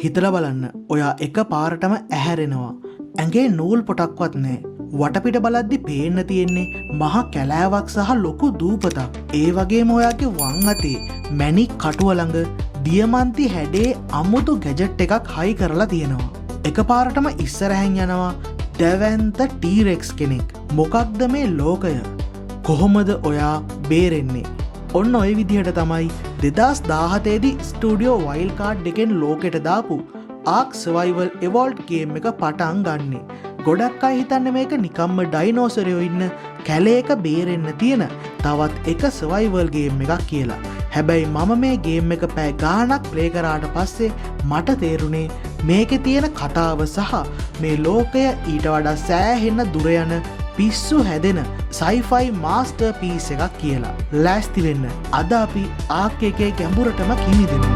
හිතලා බලන්න ඔයා එක පාරටම ඇහැරෙනවා. ඇඟේ නූල් පොටක්වත් නැහැ. වටපිට බලද්දි පේන්න තියෙන්නේ මහා කැලෑවක් සහ ලොකු දූපතක්. ඒ වගේම ඔයාගේ වම් අතේ මැණික් කටුව ළඟ දියමන්ති හැඩේ අමුතු ගැජට් එකක් හයි කරලා තියෙනවා. එකපාරටම ඉස්සරහින් යනවා දැවැන්ත ටීරෙක්ස් කෙනෙක්. මොකක්ද මේ ලෝකය? කොහොමද ඔයා බේරෙන්නේ? ඔන්න ඔය විදිහට තමයි 2017 දී ස්ටුඩියෝ වයිල්ඩ් කාඩ් එකෙන් ලෝකෙට දාපු ආක් සර්වයිවල් එවෝල්ඩ් ගේම් එක පටන් ගන්නෙ. ගොඩක් අය හිතන්නේ මේක නිකම්ම ඩයිනෝසරයෝ ඉන්න කැලේක බේරෙන්න තියෙන තවත් එක සර්වයිවල් ගේම් එකක් කියලා. හැබැයි මම මේ ගේම් එක පැය ගාණක් ප්ලේ කරාට පස්සේ මට තේරුණේ මේකේ තියෙන කතාව සහ මේ ලෝකය ඊට වඩා සෑහෙන්න දුර යන පිස්සු හැදෙන සයිෆයි මාස්ටර් පීස් එකක් කියලා. ලෑස්ති වෙන්න. අද අපි ආක් එකේ ගැඹුරටම කිමිදෙමු.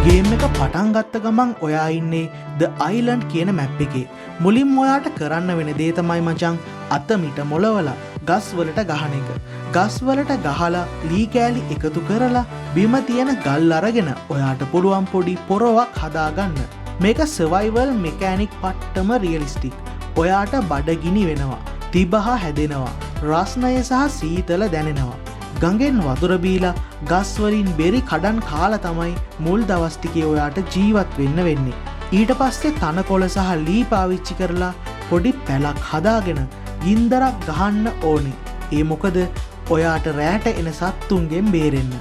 ගේම් එක පටන් ගත්ත ගමන් ඔයා ඉන්නේ The Island කියන මැප් එකේ. මුලින්ම ඔයාට කරන්න වෙන දේ තමයි මචං අතමිට මොලවලා ගස් වලට ගහන එක. ගස් වලට ගහලා ලී කෑලි එකතු කරලා බිම තියෙන ගල් අරගෙන ඔයාට පුළුවන් පොඩි පොරවක් හදාගන්න. මේක සර්වයිවල් මෙකැනික් පට්ටම රියලිස්ටික්. ඔයාට බඩගිනි වෙනවා, තිබහ හැදෙනවා, රස්නය සහ සීතල දැනෙනවා. ගඟෙන් වතුර බීලා ගස් වලින් බෙරි කඩන් කාලා තමයි මුල් දවස් ටිකේ ඔයාට ජීවත් වෙන්න වෙන්නේ. ඊට පස්සේ තනකොළ සහ ලී පාවිච්චි කරලා පොඩි පැලක් හදාගෙන ගින්දරක් ගහන්න ඕනේ. ඒ මොකද ඔයාට රැට එන සත්තුන්ගෙන් බේරෙන්න.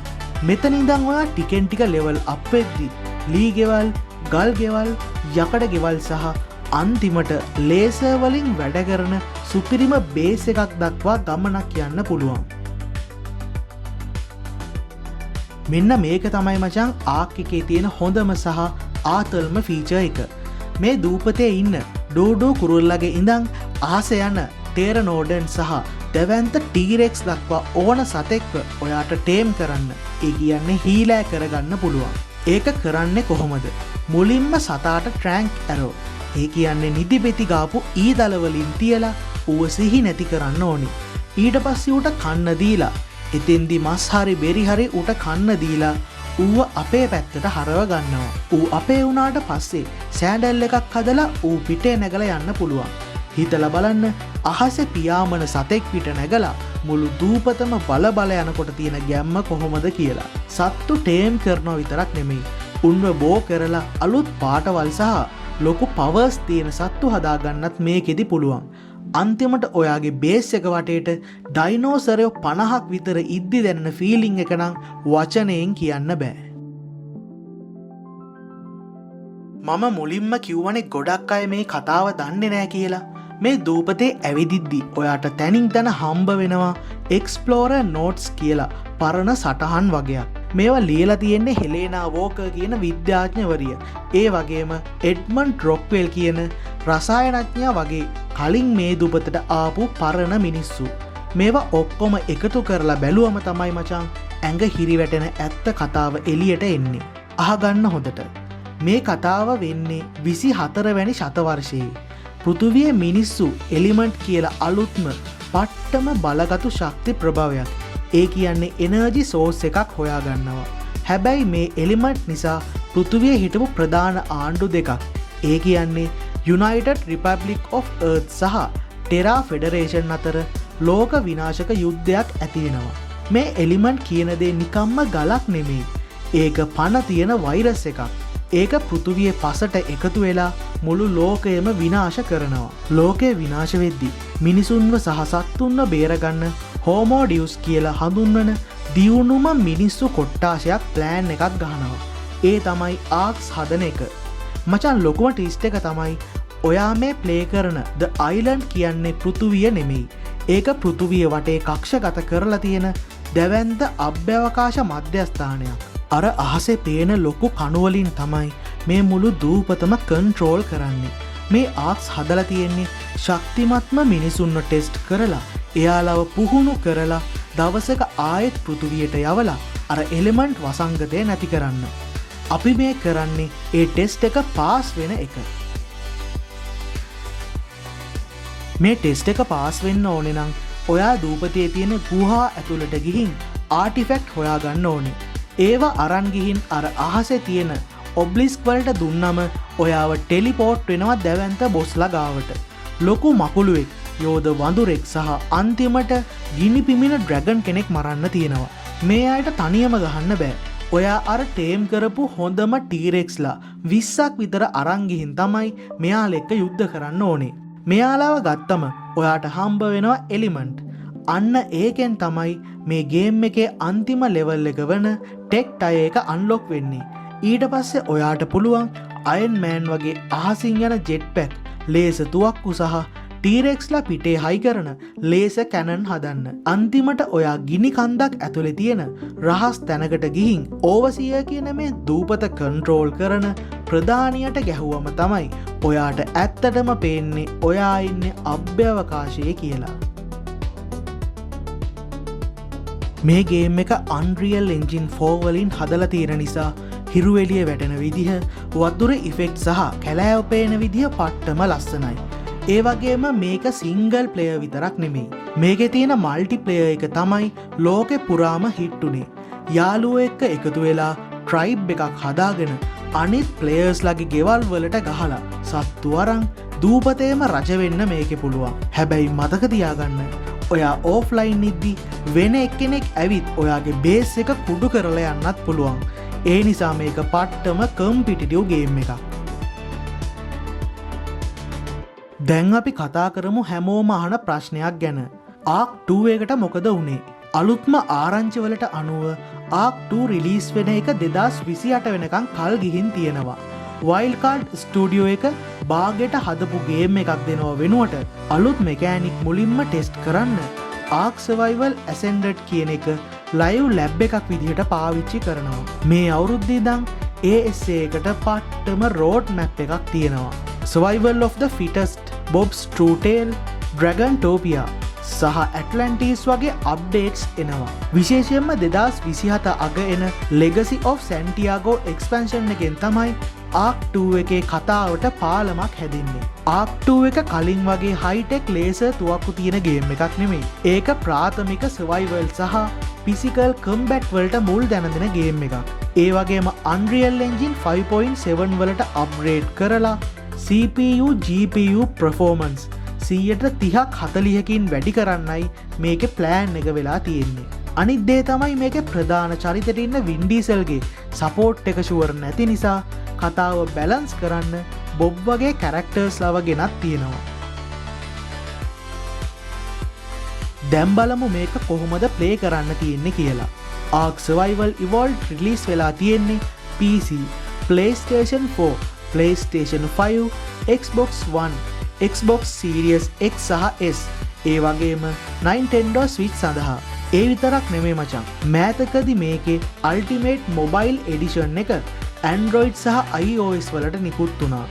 මෙතන ඉඳන් ඔයා ටිකෙන් ටික ලෙවල් අප් වෙද්දි ලී ගෙවල්, ගල් ගෙවල්, යකඩ ගෙවල් සහ අන්තිමට ලේසර් වලින් වැඩ කරන සුපිරිම බේස් එකක් දක්වා ගමනක් යන්න පුළුවන්. මෙන්න මේක තමයි මචං ආක් එකේ තියෙන හොඳම සහ ආතල්ම ෆීචර් එක. මේ දූපතේ ඉන්න ඩෝඩෝ කුරුල්ලගේ ඉඳන් ආස යන ටේරනෝඩන් සහ දැවැන්ත ටීරෙක්ස් දක්වා ඕන සතෙක්ව ඔයාට ටේම් කරන්න, ඒ කියන්නේ හීලෑ කරගන්න පුළුවන්. ඒක කරන්නේ කොහොමද? මුලින්ම සතාට ට්‍රැන්ක් ඇරෝ, ඒ කියන්නේ නිදිපෙති ගාපු ඊදල වලින් තියලා ඌව සිහි නැති කරන්න ඕනි. ඊට පස්සේ ඌට කන්න දීලා එතෙන්දි මස් හරි බෙරි හරි ඌට කන්න දීලා ඌව අපේ පැත්තට හරව ගන්නවා. ඌ අපේ වුණාට පස්සේ සෑඩල් එකක් හදලා ඌ පිටේ නැගලා යන්න පුළුවන්. හිතලා බලන්න අහසේ පියාඹන සතෙක් පිට නැගලා මුළු දූපතම බල යනකොට තියෙන ගැම්ම කොහොමද කියලා. සත්තු ටේම් කරනවා විතරක් නෙමෙයි, උන්ව බෝ කරලා අලුත් පාටවල් සහ ලොකු පවර්ස් තියෙන සත්තු හදාගන්නත් මේකෙදි පුළුවන්. අන්තිමට ඔයාගේ බේස් එක වටේට ඩයිනෝසරයෝ 50ක් විතර ඉද්දි දැනෙන ෆීලිං එක නම් වචනයෙන් කියන්න බෑ. මම මුලින්ම කිව්වනේ ගොඩක් අය මේ කතාව දන්නේ නෑ කියලා. මේ දූපතේ ඇවිදිද්දි ඔයාට තැනින් තැන හම්බ වෙනවා එක්ස්ප්ලෝරර් නෝට්ස් කියලා පරණ සටහන් වගේක්. මේවා ලියලා තියෙන්නේ හෙලේනා වෝකර් කියන විද්‍යාඥවරිය. ඒ වගේම එඩ්මන්ඩ් රොක්වෙල් කියන රසායනඥයා වගේ කලින් මේ දූපතට ආපු පරණ මිනිස්සු. මේවා ඔක්කොම එකතු කරලා බැලුවම තමයි මචං ඇඟ හිරිවැටෙන ඇත්ත කතාව එළියට එන්නේ. අහගන්න හොඳට. මේ කතාව වෙන්නේ 24 වැනි ශතවර්ෂයේ. පෘථුවියේ මිනිස්සු එලිමන්ට් කියලා අලුත්ම පට්ටම බලගතු ශක්ති ප්‍රභවයක්, ඒ කියන්නේ එනර්ජි සෝස් එකක් හොයාගන්නවා. හැබැයි මේ එලිමන්ට් නිසා පෘථුවියේ හිටපු ප්‍රධාන ආණ්ඩු දෙකක්, ඒ කියන්නේ යුනයිටඩ් රිපබ්ලික් ඔෆ් අර්ත් සහ ටෙරා ෆෙඩරේෂන් අතර ලෝක විනාශක යුද්ධයක් ඇති වෙනවා. මේ එලිමන්ට් කියන දේ නිකම්ම ගලක් නෙමෙයි. ඒක පණ තියෙන වෛරස් එකක්. ඒක පෘථුවියේ පසට එකතු වෙලා මුළු ලෝකයම විනාශ කරනවා. ලෝකය විනාශ වෙද්දි මිනිසුන්ව සහ සත්තුන්ව බේරගන්න හෝමෝඩියුස් කියලා හඳුන්වන දියුණුම මිනිස්සු කොට්ටාශයක් ප්ලෑන් එකක් ගහනවා. ඒ තමයි ආක්ස් හදන එක. මචන් ලොකුම ට්විස්ට් එක තමයි ඔයා මේ ප්ලේ කරන The Island කියන්නේ පෘථුවිය නෙමෙයි. ඒක පෘථුවිය වටේ කක්ෂගත කරලා තියෙන දැවැන්ත අභ්‍යවකාශ මධ්‍යස්ථානයක්. අර අහසේ පේන ලොකු කණුවලින් තමයි මේ මුළු දූපතම කන්ට්‍රෝල් කරන්නේ. මේ ආක්ස් හදලා තියෙන්නේ ශක්තිමත්ම මිනිසුන්ව ටෙස්ට් කරලා එයාලව පුහුණු කරලා දවසක ආයෙත් පෘථුවියට යවලා අර එලිමන්ට් වසංගතය නැති කරන්න. අපි මේ කරන්නේ ඒ ටෙස්ට් එක පාස් වෙන එක. මේ ටෙස්ට් එක පාස් වෙන්න ඕනේ නම් ඔයා දූපතේ තියෙන ගුහා ඇතුළට ගිහින් ආටිෆැක්ට් හොයාගන්න ඕනේ. ඒවා අරන් ගිහින් අර අහසේ තියෙන ඔබ්ලිස්ක් වලට දුන්නම ඔයාව ටෙලිපෝට් වෙනවා දැවැන්ත බොස්ලා ගාවට. ලොකු මකුළුවෙක්, යෝධ වඳුරෙක් සහ අන්තිමට ගිනි පිමින ඩ්‍රැගන් කෙනෙක් මරන්න තියෙනවා. මේ අයට තනියම ගහන්න බෑ. ඔයා අර ටේම් කරපු හොඳම ටීරෙක්ස්ලා 20ක් විතර අරන් ගිහින් තමයි මෙයාලා එක්ක යුද්ධ කරන්න ඕනේ. මෙයාලාව ගත්තම ඔයාට හම්බ වෙනවා එලිමන්ට්. අන්න ඒකෙන් තමයි මේ ගේම් එකේ අන්තිම ලෙවල් එක වන ටෙක් ටය එක අන්ලොක් වෙන්නේ. ඊට පස්සේ ඔයාට පුළුවන් අයන් මෑන් වගේ අහසින් යන ජෙට් පැක්, ලේස තුවක්කු සහ ටීරෙක්ස්ලා පිටේ හයි කරන ලේස කැනන් හදන්න. අන්තිමට ඔයා ගිනි කන්දක් ඇතුලේ තියෙන රහස් තැනකට ගිහින් ඕවසිය කියන මේ දූපත කන්ට්‍රෝල් කරන ප්‍රධානියට ගැහුවම තමයි ඔයාට ඇත්තටම පේන්නේ ඔයා ඉන්නේ අභ්‍යවකාශයේ කියලා. මේ ගේම් එක Unreal Engine 4 වලින් හදලා තියෙන නිසා හිරු එළිය වැටෙන විදිහ, වතුර ඉෆෙක්ට් සහ කැලෑව පේන විදිහ පට්ටම ලස්සනයි. ඒ වගේම මේක සිංගල් ප්ලේයර් විතරක් නෙමෙයි. මේකේ තියෙන මල්ටිප්ලේයර් එක තමයි ලෝකෙ පුරාම හිට් උනේ. යාළුවෝ එක්ක එකතු වෙලා ට්‍රයිබ් එකක් හදාගෙන අනිත් ප්ලේයර්ස්ලාගේ ගෙවල් වලට ගහලා සත්තු අරන් දූපතේම රජ වෙන්න මේකේ පුළුවන්. හැබැයි මතක තියාගන්න, ඔයා ඕෆ්ලයින් ඉද්දි වෙන එක්කෙනෙක් ඇවිත් ඔයාගේ බේස් එක කුඩු කරලා යන්නත් පුළුවන්. ඒ නිසා මේක පට්ටම කම්පිටිටිව් ගේම් එකක්. දැන් අපි කතා කරමු හැමෝම අහන ප්‍රශ්නයක් ගැන. ආක් 2 එකට මොකද වුනේ? අලුත්ම ආරංචි වලට අනුව ආක් 2 රිලීස් වෙන එක 2028 වෙනකන් කල් ගිහින් තියෙනවා. වයිල්ඩ් කාඩ් ස්ටුඩියෝ එක බාගෙට හදපු ගේම් එකක් දෙනවා වෙනුවට අලුත් මෙකෑනික් මුලින්ම ටෙස්ට් කරන්න ආක් සර්වයිවල් ඇසෙන්ඩඩ් කියන එක ලයිව් ලැබ් එකක් විදිහට පාවිච්චි කරනවා. මේ අවුරුද්දේ ඉඳන් ASA එකට පට්ටම රෝඩ් මැප් එකක් තියෙනවා. Survival of the Fittest, Bob's True Tale, Dragantopia සහ Atlantis වගේ අප්ඩේට්ස් එනවා. විශේෂයෙන්ම 2027 අග එන Legacy of Santiago expansion එකෙන් තමයි Ark 2 එකේ කතාවට පාලමක් හැදින්නේ. Ark 2 එක කලින් වගේ high-tech laser තුවක්කු තියෙන ගේම් එකක් නෙමෙයි. ඒක ප්‍රාථමික survival සහ physical combat වලට මුල් දැන දෙන ගේම් එකක්. ඒ වගේම Unreal Engine 5.7 වලට අප්ග්‍රේඩ් කරලා CPU GPU performance 30%ක් 40%කින් වැඩි කරන්නයි මේකේ ප්ලෑන් එක වෙලා තියෙන්නේ. අනිත් දේ තමයි මේකේ ප්‍රධාන චරිතෙට ඉන්න වින් ඩීසල්ගේ සපෝට් එක ෂුවර් නැති නිසා කතාව බැලන්ස් කරන්න බොබ් වගේ කැරක්ටර්ස් ලව ගෙනත් තියෙනවා. දැන් බලමු මේක කොහොමද ප්ලේ කරන්න තියෙන්නේ කියලා. Ark Survival Evolved රිලීස් වෙලා තියෙන්නේ PC, PlayStation 4, PlayStation 5, Xbox One, Xbox Series X සහ S, ඒ වගේම Nintendo Switch සඳහා. ඒ විතරක් නෙමෙයි මචං. මෑතකදී මේකේ Ultimate Mobile Edition එක Android සහ iOS වලට නිකුත් වුණා.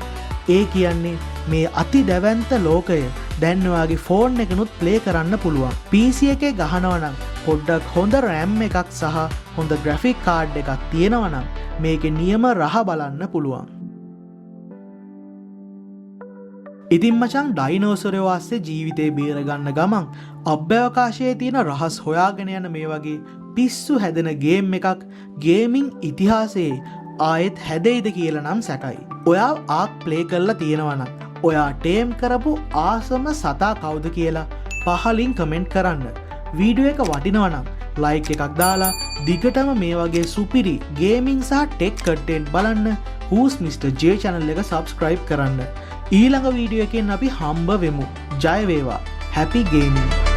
ඒ කියන්නේ මේ අති දැවැන්ත ලෝකය දැන් ඔයාගේ ෆෝන් එකනුත් ප්ලේ කරන්න පුළුවන්. PC එකේ ගහනවා නම් පොඩ්ඩක් හොඳ RAM එකක් සහ හොඳ graphic card එකක් තියෙනවා නම් මේකේ නියම රහ බලන්න පුළුවන්. ඉතින් මචං ඩයිනෝසරයෝ ආස්සේ ජීවිතේ බේරගන්න ගමන් අභ්‍යවකාශයේ තියෙන රහස් හොයාගෙන යන මේ වගේ පිස්සු හැදෙන ගේම් එකක් ගේමින් ඉතිහාසයේ ආයෙත් හැදෙයිද කියලා නම් සැකයි. ඔයා ආක් ප්ලේ කරලා තියෙනවා නම් ඔයා ටේම් කරපු ආසම සතා කවුද කියලා පහලින් කමෙන්ට් කරන්න. වීඩියෝ එක වටිනවා නම් ලයික් එකක් දාලා දිගටම මේ වගේ සුපිරි ගේමින් සහ ටෙක් කන්ටෙන්ට් බලන්න Who's Mr. J channel එක subscribe කරන්න. ඊළඟ වීඩියෝ එකෙන් අපි හම්බ වෙමු. ජය වේවා. Happy gaming.